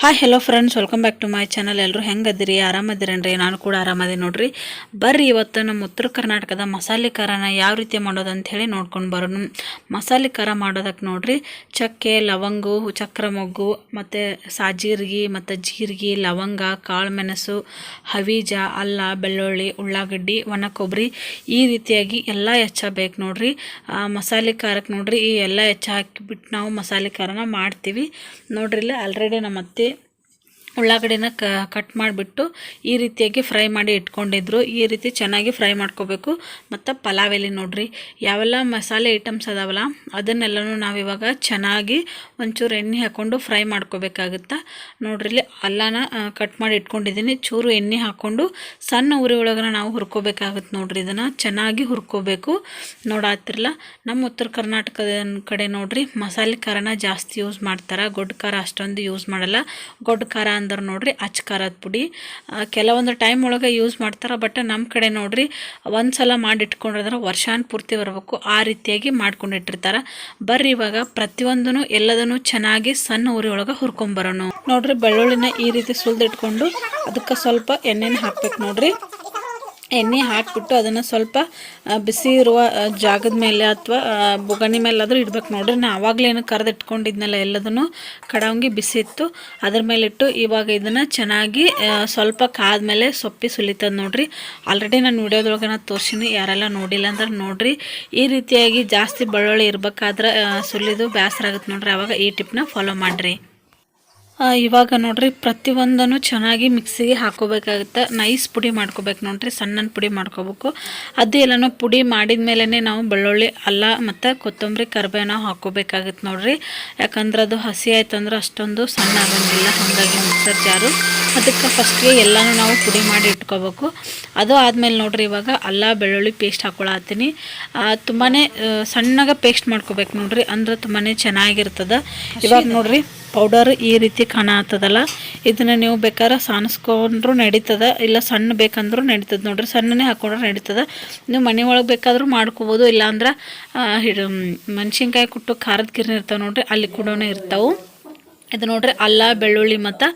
Hi hello friends, welcome back to my channel. ಎಲ್ಲರೂ ಹೆಂಗದಿರಿ? ಆರಾಮದಿರೇನ್ರಿ? ನಾನು ಕೂಡ ಆರಾಮದಿ ನೋಡ್ರಿ. ಬರ್ರಿ ಇವತ್ತು ನಮ್ಮ ಉತ್ತರ ಕರ್ನಾಟಕದ ಮಸಾಲೆ ಖಾರನ ಯಾವ ರೀತಿ ಮಾಡೋದು ಅಂತ ಹೇಳಿ ನೋಡ್ಕೊಂಡು ಬರೋಣ. ಮಸಾಲೆ ಖಾರ ಮಾಡೋದಕ್ಕೆ ನೋಡ್ರಿ, ಚಕ್ಕೆ, ಲವಂಗು, ಚಕ್ರ ಮೊಗ್ಗು, ಮತ್ತು ಸಾಜೀರಿಗೆ, ಮತ್ತು ಜೀರಿಗೆ, ಲವಂಗ, ಕಾಳು ಮೆಣಸು, ಹವೀಜ, ಅಲ್ಲ, ಬೆಳ್ಳುಳ್ಳಿ, ಉಳ್ಳಾಗಡ್ಡಿ, ಒಣ ಕೊಬ್ಬರಿ, ಈ ರೀತಿಯಾಗಿ ಎಲ್ಲ ಹೆಚ್ಚಬೇಕು ನೋಡ್ರಿ. ಮಸಾಲೆ ಖಾರಕ್ಕೆ ನೋಡ್ರಿ ಈ ಎಲ್ಲ ಹಾಕಿಬಿಟ್ಟು ನಾವು ಮಸಾಲೆ ಖಾರನ ಮಾಡ್ತೀವಿ ನೋಡ್ರಿ. ಇಲ್ಲ ಆಲ್ರೆಡಿ ನಮ್ಮ ಅತ್ತೆ ಉಳ್ಳಾಗಡ್ಡಿನ ಕಟ್ ಮಾಡಿಬಿಟ್ಟು ಈ ರೀತಿಯಾಗಿ ಫ್ರೈ ಮಾಡಿ ಇಟ್ಕೊಂಡಿದ್ರು. ಈ ರೀತಿ ಚೆನ್ನಾಗಿ ಫ್ರೈ ಮಾಡ್ಕೋಬೇಕು. ಮತ್ತು ಪಲಾವ್ ಎಲೆ ನೋಡ್ರಿ, ಯಾವೆಲ್ಲ ಮಸಾಲೆ ಐಟಮ್ಸ್ ಅದಾವಲ್ಲ ಅದನ್ನೆಲ್ಲನೂ ನಾವಿವಾಗ ಚೆನ್ನಾಗಿ ಒಂಚೂರು ಎಣ್ಣೆ ಹಾಕ್ಕೊಂಡು ಫ್ರೈ ಮಾಡ್ಕೋಬೇಕಾಗುತ್ತೆ ನೋಡ್ರಿ. ಇಲ್ಲಿ ಅಲ್ಲನ ಕಟ್ ಮಾಡಿ ಇಟ್ಕೊಂಡಿದ್ದೀನಿ. ಚೂರು ಎಣ್ಣೆ ಹಾಕ್ಕೊಂಡು ಸಣ್ಣ ಉರಿ ಒಳಗನ ನಾವು ಹುರ್ಕೋಬೇಕಾಗುತ್ತೆ ನೋಡ್ರಿ. ಇದನ್ನು ಚೆನ್ನಾಗಿ ಹುರ್ಕೋಬೇಕು. ನೋಡಾತಿರಲ್ಲ, ನಮ್ಮ ಉತ್ತರ ಕರ್ನಾಟಕದ ಕಡೆ ನೋಡ್ರಿ ಮಸಾಲೆ ಖಾರನ ಜಾಸ್ತಿ ಯೂಸ್ ಮಾಡ್ತಾರೆ. ಗೊಡ್ಡ ಖಾರ ಅಷ್ಟೊಂದು ಯೂಸ್ ಮಾಡಲ್ಲ. ಗೊಡ್ಡ ಖಾರ ಅಂದ್ರೆ ನೋಡ್ರಿ ಅಚ್ಚ ಖಾರದ ಪುಡಿ ಕೆಲವೊಂದು ಟೈಮ್ ಒಳಗೆ ಯೂಸ್ ಮಾಡ್ತಾರೆ. ಬಟ್ ನಮ್ಮ ಕಡೆ ನೋಡ್ರಿ ಒಂದು ಸಲ ಮಾಡಿಟ್ಕೊಂಡ್ರೆ ವರ್ಷಾನ್ ಪೂರ್ತಿ ಬರಬೇಕು, ಆ ರೀತಿಯಾಗಿ ಮಾಡ್ಕೊಂಡಿಟ್ಟಿರ್ತಾರೆ. ಬರ್ರಿ ಇವಾಗ ಪ್ರತಿಯೊಂದೂ ಎಲ್ಲದನ್ನು ಚೆನ್ನಾಗಿ ಸಣ್ಣ ಉರಿ ಒಳಗೆ ಹುರ್ಕೊಂಬರೋಣ ನೋಡ್ರಿ. ಬೆಳ್ಳುಳ್ಳಿನ ಈ ರೀತಿ ಸುಲಿದಿಟ್ಕೊಂಡು ಅದಕ್ಕೆ ಸ್ವಲ್ಪ ಎಣ್ಣೆನ ಹಾಕ್ಬೇಕು ನೋಡ್ರಿ. ಎಣ್ಣೆ ಹಾಕಿಬಿಟ್ಟು ಅದನ್ನು ಸ್ವಲ್ಪ ಬಿಸಿ ಇರುವ ಜಾಗದ ಮೇಲೆ ಅಥವಾ ಬೊಗಣಿ ಮೇಲಾದರೂ ಇಡ್ಬೇಕು ನೋಡ್ರಿ. ನಾನು ಆವಾಗಲೇನು ಕರೆದಿಟ್ಕೊಂಡಿದ್ನಲ್ಲ ಎಲ್ಲದನ್ನು ಕಡಾವಂಗಿ ಬಿಸಿ ಇತ್ತು, ಅದ್ರ ಮೇಲಿಟ್ಟು ಇವಾಗ ಇದನ್ನು ಚೆನ್ನಾಗಿ ಸ್ವಲ್ಪ ಕಾದ್ಮೇಲೆ ಸೊಪ್ಪಿ ಸುಲಿತದ ನೋಡ್ರಿ. ಆಲ್ರೆಡಿ ನಾನು ವಿಡಿಯೋದೊಳಗೆ ನಾನು ತೋರಿಸಿನಿ, ಯಾರೆಲ್ಲ ನೋಡಿಲ್ಲ ಅಂದ್ರೆ ನೋಡ್ರಿ. ಈ ರೀತಿಯಾಗಿ ಜಾಸ್ತಿ ಬೆಳ್ಳುಳ್ಳಿ ಇರ್ಬೇಕಾದ್ರೆ ಸುಲಿದು ಬೇಸರ ಆಗುತ್ತೆ ನೋಡ್ರಿ. ಆವಾಗ ಈ ಟಿಪ್ನ ಫಾಲೋ ಮಾಡಿರಿ. ಇವಾಗ ನೋಡ್ರಿ ಪ್ರತಿಯೊಂದನ್ನು ಚೆನ್ನಾಗಿ ಮಿಕ್ಸಿಗೆ ಹಾಕೋಬೇಕಾಗುತ್ತೆ. ನೈಸ್ ಪುಡಿ ಮಾಡ್ಕೋಬೇಕು ನೋಡ್ರಿ, ಸಣ್ಣ ಪುಡಿ ಮಾಡ್ಕೋಬೇಕು. ಅದು ಎಲ್ಲನೂ ಪುಡಿ ಮಾಡಿದ ಮೇಲೇ ನಾವು ಬೆಳ್ಳುಳ್ಳಿ, ಅಲ್ಲ ಮತ್ತು ಕೊತ್ತಂಬರಿ, ಕರಿಬೇವು ಹಾಕೋಬೇಕಾಗುತ್ತೆ ನೋಡ್ರಿ. ಯಾಕಂದ್ರೆ ಅದು ಹಸಿ ಆಯ್ತಂದ್ರೆ ಅಷ್ಟೊಂದು ಸಣ್ಣ ಆಗೋಂಗಿಲ್ಲ. ಹಾಗಾಗಿ ಮಿಕ್ಸರ್ ಜಾರು ಅದಕ್ಕೆ ಫಸ್ಟ್ಗೆ ಎಲ್ಲನೂ ನಾವು ಪುಡಿ ಮಾಡಿ ಇಟ್ಕೋಬೇಕು. ಅದು ಆದಮೇಲೆ ನೋಡ್ರಿ ಇವಾಗ ಅಲ್ಲ ಬೆಳ್ಳುಳ್ಳಿ ಪೇಸ್ಟ್ ಹಾಕೊಳತ್ತೀನಿ. ತುಂಬಾ ಸಣ್ಣಗೆ ಪೇಸ್ಟ್ ಮಾಡ್ಕೋಬೇಕು ನೋಡ್ರಿ, ಅಂದ್ರೆ ತುಂಬಾ ಚೆನ್ನಾಗಿರ್ತದೆ. ಇವಾಗ ನೋಡ್ರಿ ಪೌಡರ್ ಈ ರೀತಿ ಕಾಣತ್ತದಲ್ಲ, ಇದನ್ನು ನೀವು ಬೇಕಾದ್ರೆ ಸಾಣಿಸ್ಕೊಂಡ್ರೂ ನಡೀತದೆ, ಇಲ್ಲ ಸಣ್ಣ ಬೇಕಂದ್ರೂ ನಡೀತದೆ ನೋಡ್ರಿ. ಸಣ್ಣನೇ ಹಾಕೊಂಡ್ರೆ ನಡೀತದೆ. ನೀವು ಮನೆ ಒಳಗೆ ಬೇಕಾದರೂ ಮಾಡ್ಕೋಬೋದು. ಇಲ್ಲಾಂದ್ರೆ ಮೆಣಸಿನ್ಕಾಯಿ ಕುಟ್ಟು ಖಾರದ ಗಿರ್ನಿ ಇರ್ತಾವೆ ನೋಡ್ರಿ, ಅಲ್ಲಿ ಕೂಡ ಇರ್ತಾವೆ. ಇದು ನೋಡ್ರಿ ಅಲ್ಲ ಬೆಳ್ಳುಳ್ಳಿ ಮತ್ತು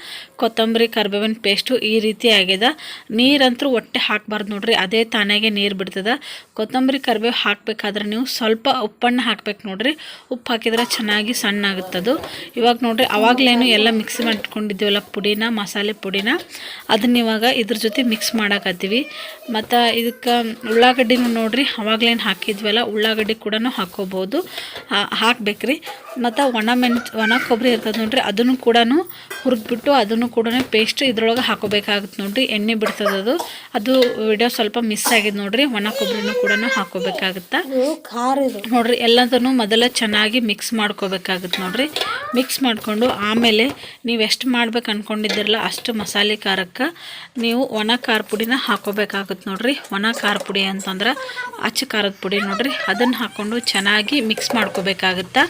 ಕೊತ್ತಂಬರಿ ಕರಿಬೇವಿನ ಪೇಸ್ಟು ಈ ರೀತಿ ಆಗಿದೆ. ನೀರಂತರೂ ಒಟ್ಟೆ ಹಾಕಬಾರ್ದು ನೋಡ್ರಿ, ಅದೇ ತಾನಾಗೆ ನೀರು ಬಿಡ್ತದೆ. ಕೊತ್ತಂಬರಿ ಕರಿಬೇವು ಹಾಕಬೇಕಾದ್ರೆ ನೀವು ಸ್ವಲ್ಪ ಉಪ್ಪನ್ನು ಹಾಕ್ಬೇಕು ನೋಡ್ರಿ. ಉಪ್ಪು ಹಾಕಿದ್ರೆ ಚೆನ್ನಾಗಿ ಸಣ್ಣ ಆಗುತ್ತದು. ಇವಾಗ ನೋಡ್ರಿ ಅವಾಗಲೇನು ಎಲ್ಲ ಮಿಕ್ಸಿ ಮಾಡಿಟ್ಕೊಂಡಿದ್ದೀವಲ್ಲ ಪುಡಿನ, ಮಸಾಲೆ ಪುಡಿನ, ಅದನ್ನ ಇವಾಗ ಇದ್ರ ಜೊತೆ ಮಿಕ್ಸ್ ಮಾಡಾಕತ್ತೀವಿ. ಮತ್ತು ಇದಕ್ಕೆ ಉಳ್ಳಾಗಡ್ಡಿನೂ ನೋಡ್ರಿ ಅವಾಗಲೇನು ಹಾಕಿದ್ವಲ್ಲ ಉಳ್ಳಾಗಡ್ಡಿ ಕೂಡ ಹಾಕೋಬೋದು, ಹಾಕ್ಬೇಕ್ರಿ. ಮತ್ತು ಒಣ ಕೊಬ್ಬರಿ ಇರ್ತದೆ ನೋಡ್ರಿ, ಅದನ್ನು ಕೂಡ ಹುರಿದ್ಬಿಟ್ಟು ಅದನ್ನು ಕೂಡ ಪೇಸ್ಟ್ ಇದ್ರೊಳಗೆ ಹಾಕೋಬೇಕಾಗುತ್ತೆ ನೋಡ್ರಿ. ಎಣ್ಣೆ ಬಿಡ್ತದೆ ಅದು ವಿಡಿಯೋ ಸ್ವಲ್ಪ ಮಿಸ್ ಆಗಿದೆ ನೋಡ್ರಿ. ಒಣ ಕೊಬ್ಬರಿನೂ ಕೂಡ ಹಾಕೋಬೇಕಾಗುತ್ತೆ ನೋಡ್ರಿ. ಎಲ್ಲದನ್ನು ಮೊದಲ ಚೆನ್ನಾಗಿ ಮಿಕ್ಸ್ ಮಾಡ್ಕೋಬೇಕಾಗುತ್ತೆ ನೋಡ್ರಿ. ಮಿಕ್ಸ್ ಮಾಡಿಕೊಂಡು ಆಮೇಲೆ ನೀವು ಎಷ್ಟು ಮಾಡ್ಬೇಕು ಅಂದ್ಕೊಂಡಿದ್ದಿರಲ್ಲ ಅಷ್ಟು ಮಸಾಲೆ ಖಾರಕ್ಕೆ ನೀವು ಒಣ ಖಾರ ಪುಡಿನ ಹಾಕೋಬೇಕಾಗುತ್ತೆ ನೋಡ್ರಿ. ಒಣ ಖಾರ ಪುಡಿ ಅಂತಂದ್ರೆ ಅಚ್ಚ ಖಾರದ ಪುಡಿ ನೋಡ್ರಿ, ಅದನ್ನು ಹಾಕ್ಕೊಂಡು ಚೆನ್ನಾಗಿ ಮಿಕ್ಸ್ ಮಾಡ್ಕೋಬೇಕಾಗುತ್ತೆ.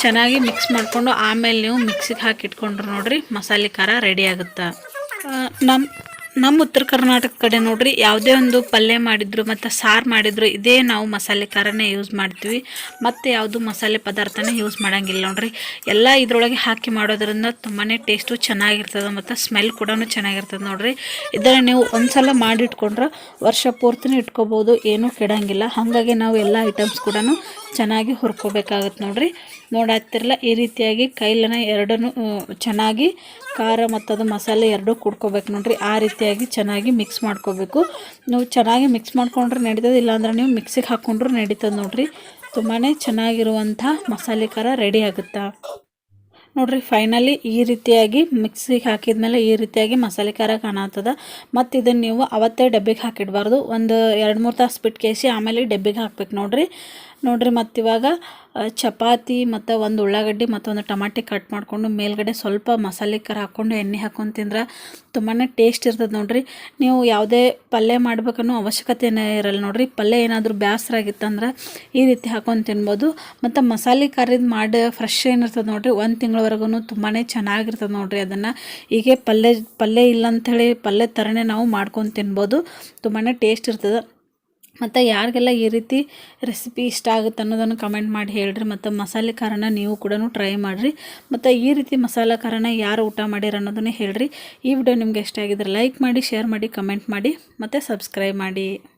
ಚೆನ್ನಾಗಿ ಮಿಕ್ಸ್ ಮಾಡಿಕೊಂಡು ಆಮೇಲೆ ನೀವು ಮಿಕ್ಸಿಗೆ ಹಾಕಿ ಇಟ್ಕೊಂಡ್ರು ನೋಡ್ರಿ ಮಸಾಲೆ ಖಾರ ರೆಡಿ ಆಗುತ್ತೆ. ನಮ್ಮ ಉತ್ತರ ಕರ್ನಾಟಕ ಕಡೆ ನೋಡ್ರಿ ಯಾವುದೇ ಒಂದು ಪಲ್ಯ ಮಾಡಿದ್ರು ಮತ್ತು ಸಾರು ಮಾಡಿದ್ರು ಇದೇ ನಾವು ಮಸಾಲೆ ಖಾರನೇ ಯೂಸ್ ಮಾಡ್ತೀವಿ. ಮತ್ತು ಯಾವುದು ಮಸಾಲೆ ಪದಾರ್ಥನೇ ಯೂಸ್ ಮಾಡೋಂಗಿಲ್ಲ ನೋಡ್ರಿ. ಎಲ್ಲ ಇದರೊಳಗೆ ಹಾಕಿ ಮಾಡೋದ್ರಿಂದ ತುಂಬಾ ಟೇಸ್ಟು ಚೆನ್ನಾಗಿರ್ತದೆ ಮತ್ತು ಸ್ಮೆಲ್ ಕೂಡ ಚೆನ್ನಾಗಿರ್ತದೆ ನೋಡ್ರಿ. ಇದನ್ನು ನೀವು ಒಂದು ಸಲ ಮಾಡಿಟ್ಕೊಂಡ್ರೆ ವರ್ಷ ಪೂರ್ತಿನೂ ಇಟ್ಕೋಬೋದು, ಏನೂ ಕೆಡೋಂಗಿಲ್ಲ. ಹಾಗಾಗಿ ನಾವು ಎಲ್ಲ ಐಟಮ್ಸ್ ಕೂಡ ಚೆನ್ನಾಗಿ ಹುರ್ಕೋಬೇಕಾಗತ್ತೆ ನೋಡ್ರಿ. ನೋಡಾತಿರಲ್ಲ ಈ ರೀತಿಯಾಗಿ ಕೈಲನ ಎರಡನ್ನೂ ಚೆನ್ನಾಗಿ ಖಾರ ಮತ್ತು ಅದು ಮಸಾಲೆ ಎರಡೂ ಕುಡ್ಕೋಬೇಕು ನೋಡ್ರಿ. ಆ ರೀತಿಯಾಗಿ ಚೆನ್ನಾಗಿ ಮಿಕ್ಸ್ ಮಾಡ್ಕೋಬೇಕು. ನೀವು ಚೆನ್ನಾಗಿ ಮಿಕ್ಸ್ ಮಾಡ್ಕೊಂಡ್ರೆ ನಡೀತದೆ, ಇಲ್ಲಾಂದ್ರೆ ನೀವು ಮಿಕ್ಸಿಗೆ ಹಾಕ್ಕೊಂಡ್ರೂ ನಡೀತದೆ ನೋಡ್ರಿ. ತುಂಬಾ ಚೆನ್ನಾಗಿರುವಂಥ ಮಸಾಲೆ ಖಾರ ರೆಡಿ ಆಗುತ್ತೆ ನೋಡ್ರಿ. ಫೈನಲಿ ಈ ರೀತಿಯಾಗಿ ಮಿಕ್ಸಿಗೆ ಹಾಕಿದ್ಮೇಲೆ ಈ ರೀತಿಯಾಗಿ ಮಸಾಲೆ ಖಾರ ಕಾಣತ್ತದ. ಮತ್ತು ಇದನ್ನು ನೀವು ಅವತ್ತೇ ಡಬ್ಬಿಗೆ ಹಾಕಿಡಬಾರ್ದು, ಒಂದು 2-3 ತಾಸು ಬಿಟ್ಟು ಕೇಸಿ ಆಮೇಲೆ ಡಬ್ಬಿಗೆ ಹಾಕ್ಬೇಕು ನೋಡ್ರಿ. ಮತ್ತಿವಾಗ ಚಪಾತಿ ಮತ್ತು ಒಂದು ಉಳ್ಳಾಗಡ್ಡಿ ಮತ್ತು ಒಂದು ಟಮಾಟಿ ಕಟ್ ಮಾಡಿಕೊಂಡು ಮೇಲ್ಗಡೆ ಸ್ವಲ್ಪ ಮಸಾಲೆ ಖಾರ ಹಾಕ್ಕೊಂಡು ಎಣ್ಣೆ ಹಾಕ್ಕೊಂಡು ತಿಂದ್ರೆ ತುಂಬಾ ಟೇಸ್ಟ್ ಇರ್ತದೆ ನೋಡ್ರಿ. ನೀವು ಯಾವುದೇ ಪಲ್ಯ ಮಾಡ್ಬೇಕನ್ನೋ ಅವಶ್ಯಕತೆನೇ ಇರಲ್ಲ ನೋಡ್ರಿ. ಪಲ್ಯ ಏನಾದರೂ ಬೇಸರ ಆಗಿತ್ತಂದ್ರೆ ಈ ರೀತಿ ಹಾಕ್ಕೊಂಡು ತಿನ್ಬೋದು. ಮತ್ತು ಮಸಾಲೆ ಖಾರದ ಮಾಡಿ ಫ್ರೆಶ್ ಏನಿರ್ತದೆ ನೋಡ್ರಿ 1 ತಿಂಗಳವರೆಗೂ ತುಂಬಾ ಚೆನ್ನಾಗಿರ್ತದೆ ನೋಡ್ರಿ. ಅದನ್ನು ಹೀಗೆ ಪಲ್ಯ ಇಲ್ಲ ಅಂಥೇಳಿ ಪಲ್ಯ ಥರನೇ ನಾವು ಮಾಡ್ಕೊಂಡು ತಿನ್ಬೋದು, ತುಂಬಾ ಟೇಸ್ಟ್ ಇರ್ತದೆ. ಮತ್ತು ಯಾರಿಗೆಲ್ಲ ಈ ರೀತಿ ರೆಸಿಪಿ ಇಷ್ಟ ಆಗುತ್ತೆ ಅನ್ನೋದನ್ನು ಕಮೆಂಟ್ ಮಾಡಿ ಹೇಳ್ರಿ. ಮತ್ತು ಮಸಾಲೆ ಖಾರನ ನೀವು ಕೂಡ ಟ್ರೈ ಮಾಡಿರಿ. ಮತ್ತು ಈ ರೀತಿ ಮಸಾಲೆ ಖಾರನ ಯಾರು ಊಟ ಮಾಡಿರ ಅನ್ನೋದನ್ನೇ ಹೇಳ್ರಿ. ಈ ವಿಡಿಯೋ ನಿಮ್ಗೆ ಇಷ್ಟ ಆಗಿದ್ರೆ ಲೈಕ್ ಮಾಡಿ, ಶೇರ್ ಮಾಡಿ, ಕಮೆಂಟ್ ಮಾಡಿ ಮತ್ತು ಸಬ್ಸ್ಕ್ರೈಬ್ ಮಾಡಿ.